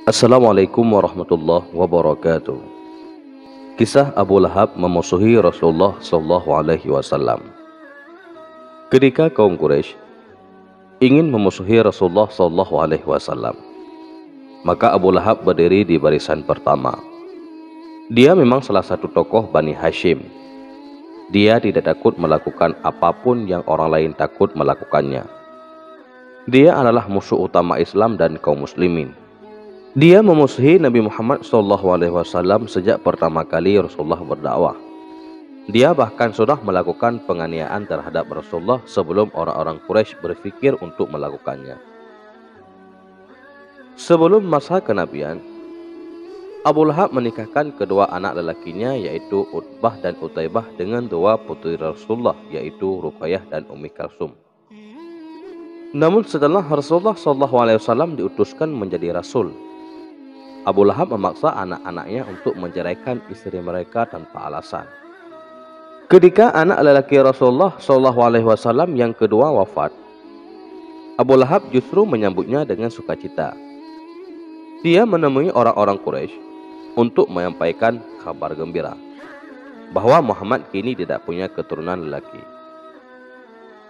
Assalamualaikum warahmatullahi wabarakatuh. Kisah Abu Lahab memusuhi Rasulullah Shallallahu Alaihi Wasallam. Ketika kaum Quraisy ingin memusuhi Rasulullah Shallallahu Alaihi Wasallam, maka Abu Lahab berdiri di barisan pertama. Dia memang salah satu tokoh Bani Hashim. Dia tidak takut melakukan apapun yang orang lain takut melakukannya. Dia adalah musuh utama Islam dan kaum muslimin. Dia memusuhi Nabi Muhammad SAW sejak pertama kali Rasulullah berdakwah. Dia bahkan sudah melakukan penganiayaan terhadap Rasulullah sebelum orang-orang Quraisy berpikir untuk melakukannya. Sebelum masa kenabian, Abu Lahab menikahkan kedua anak lelakinya yaitu Utbah dan Utaibah dengan dua putri Rasulullah yaitu Ruqayyah dan Ummi Kalsum. Namun setelah Rasulullah SAW diutuskan menjadi Rasul, Abu Lahab memaksa anak-anaknya untuk menceraikan istri mereka tanpa alasan. Ketika anak lelaki Rasulullah SAW yang kedua wafat, Abu Lahab justru menyambutnya dengan sukacita. Dia menemui orang-orang Quraisy untuk menyampaikan kabar gembira bahwa Muhammad kini tidak punya keturunan lelaki.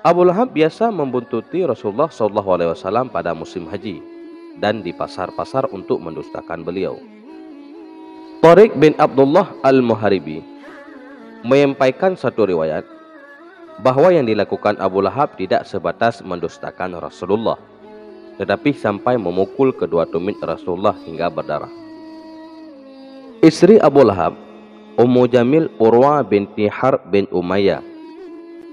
Abu Lahab biasa membuntuti Rasulullah SAW pada musim haji dan di pasar-pasar untuk mendustakan beliau. Tariq bin Abdullah al-Muharibi menyampaikan satu riwayat bahwa yang dilakukan Abu Lahab tidak sebatas mendustakan Rasulullah, tetapi sampai memukul kedua tumit Rasulullah hingga berdarah. Istri Abu Lahab, Ummu Jamil Urwa binti Harb bin Umayyah,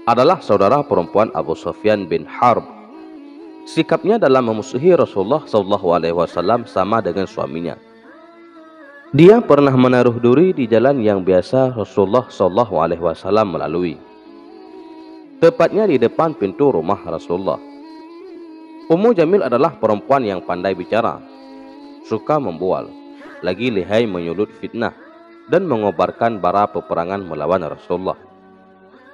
adalah saudara perempuan Abu Sufyan bin Harb. Sikapnya dalam memusuhi Rasulullah SAW sama dengan suaminya. Dia pernah menaruh duri di jalan yang biasa Rasulullah SAW melalui, tepatnya di depan pintu rumah Rasulullah. Ummu Jamil adalah perempuan yang pandai bicara, suka membual, lagi lihai menyulut fitnah dan mengobarkan bara peperangan melawan Rasulullah.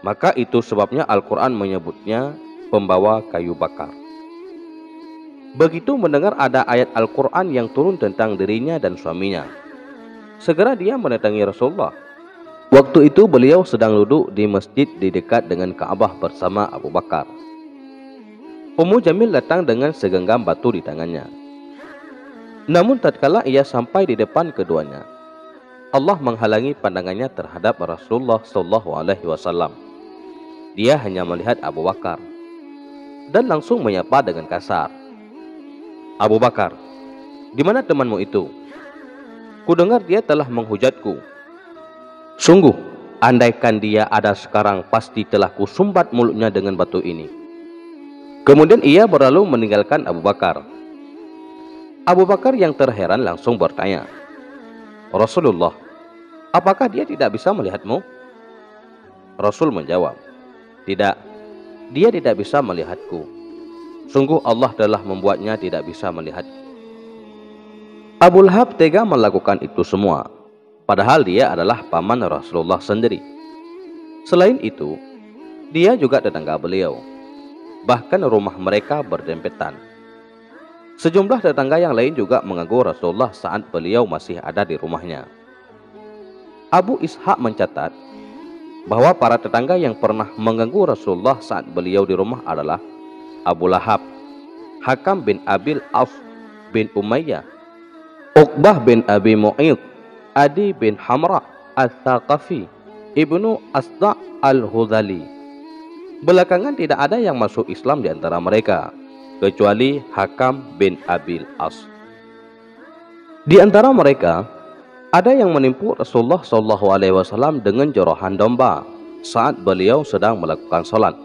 Maka itu sebabnya Al-Quran menyebutnya pembawa kayu bakar. Begitu mendengar ada ayat Al-Quran yang turun tentang dirinya dan suaminya, segera dia mendatangi Rasulullah. Waktu itu beliau sedang duduk di masjid di dekat dengan Ka'bah bersama Abu Bakar. Ummu Jamil datang dengan segenggam batu di tangannya. Namun tatkala ia sampai di depan keduanya, Allah menghalangi pandangannya terhadap Rasulullah SAW. Dia hanya melihat Abu Bakar dan langsung menyapa dengan kasar. Abu Bakar, di mana temanmu itu? Kudengar dia telah menghujatku. Sungguh, andaikan dia ada sekarang, pasti telah kusumbat mulutnya dengan batu ini. Kemudian ia berlalu meninggalkan Abu Bakar. Abu Bakar yang terheran langsung bertanya, Rasulullah, apakah dia tidak bisa melihatmu? Rasul menjawab, tidak, dia tidak bisa melihatku. Sungguh Allah telah membuatnya tidak bisa melihat. Abu Lahab tega melakukan itu semua, padahal dia adalah paman Rasulullah sendiri. Selain itu, dia juga tetangga beliau. Bahkan rumah mereka berdempetan. Sejumlah tetangga yang lain juga mengganggu Rasulullah saat beliau masih ada di rumahnya. Abu Ishaq mencatat bahwa para tetangga yang pernah mengganggu Rasulullah saat beliau di rumah adalah Abu Lahab, Hakam bin Abil Auf bin Umayyah, Uqbah bin Abi Mu'id, Adi bin Hamra Al-Thaqafi, Ibnu Asda' Al-Hudhali. Belakangan tidak ada yang masuk Islam di antara mereka, kecuali Hakam bin Abil As. Di antara mereka, ada yang menipu Rasulullah SAW dengan jorohan domba saat beliau sedang melakukan salat.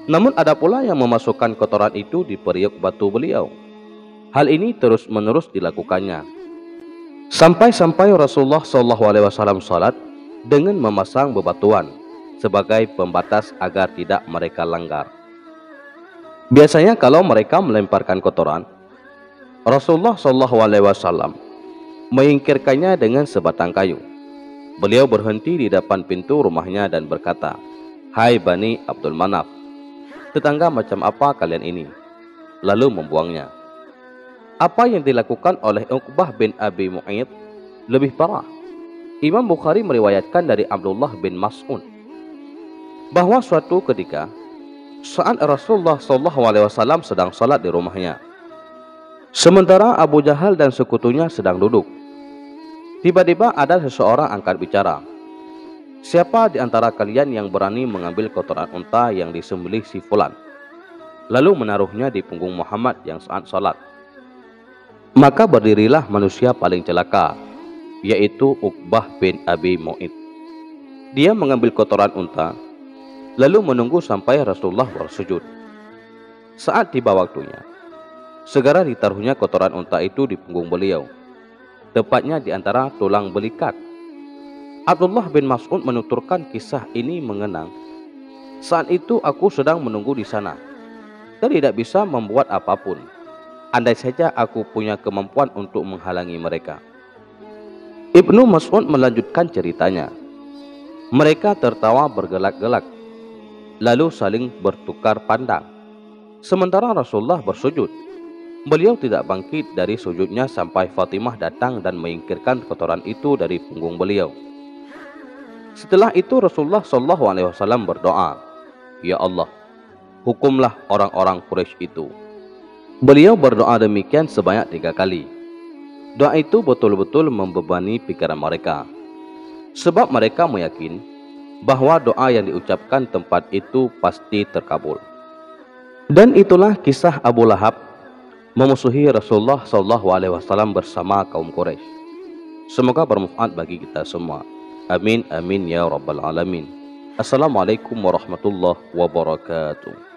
Namun ada pula yang memasukkan kotoran itu di periuk batu beliau. Hal ini terus-menerus dilakukannya. Sampai-sampai Rasulullah SAW salat dengan memasang bebatuan sebagai pembatas agar tidak mereka langgar. Biasanya kalau mereka melemparkan kotoran, Rasulullah SAW menyingkirkannya dengan sebatang kayu. Beliau berhenti di depan pintu rumahnya dan berkata, Hai Bani Abdul Manaf, tetangga macam apa kalian ini? Lalu membuangnya. Apa yang dilakukan oleh Uqbah bin Abi Mu'ayth lebih parah. Imam Bukhari meriwayatkan dari Abdullah bin Mas'ud bahwa suatu ketika saat Rasulullah SAW sedang salat di rumahnya, sementara Abu Jahal dan sekutunya sedang duduk, tiba-tiba ada seseorang angkat bicara, "Siapa di antara kalian yang berani mengambil kotoran unta yang disembelih si fulan, lalu menaruhnya di punggung Muhammad yang saat salat?" Maka berdirilah manusia paling celaka, yaitu Uqbah bin Abi Mu'ayth. Dia mengambil kotoran unta, lalu menunggu sampai Rasulullah bersujud. Saat tiba waktunya, segera ditaruhnya kotoran unta itu di punggung beliau, tepatnya di antara tulang belikat. Abdullah bin Mas'ud menuturkan kisah ini mengenang, "Saat itu aku sedang menunggu di sana dan tidak bisa membuat apapun. Andai saja aku punya kemampuan untuk menghalangi mereka." Ibnu Mas'ud melanjutkan ceritanya. Mereka tertawa bergelak-gelak, lalu saling bertukar pandang. Sementara Rasulullah bersujud, beliau tidak bangkit dari sujudnya sampai Fatimah datang dan menyingkirkan kotoran itu dari punggung beliau. Setelah itu Rasulullah SAW berdoa, "Ya Allah, hukumlah orang-orang Quraisy itu." Beliau berdoa demikian sebanyak 3 kali. Doa itu betul-betul membebani pikiran mereka, sebab mereka meyakini bahwa doa yang diucapkan tempat itu pasti terkabul. Dan itulah kisah Abu Lahab memusuhi Rasulullah SAW bersama kaum Quraisy. Semoga bermanfaat bagi kita semua. Amin amin ya rabbal alamin. Assalamualaikum warahmatullahi wabarakatuh.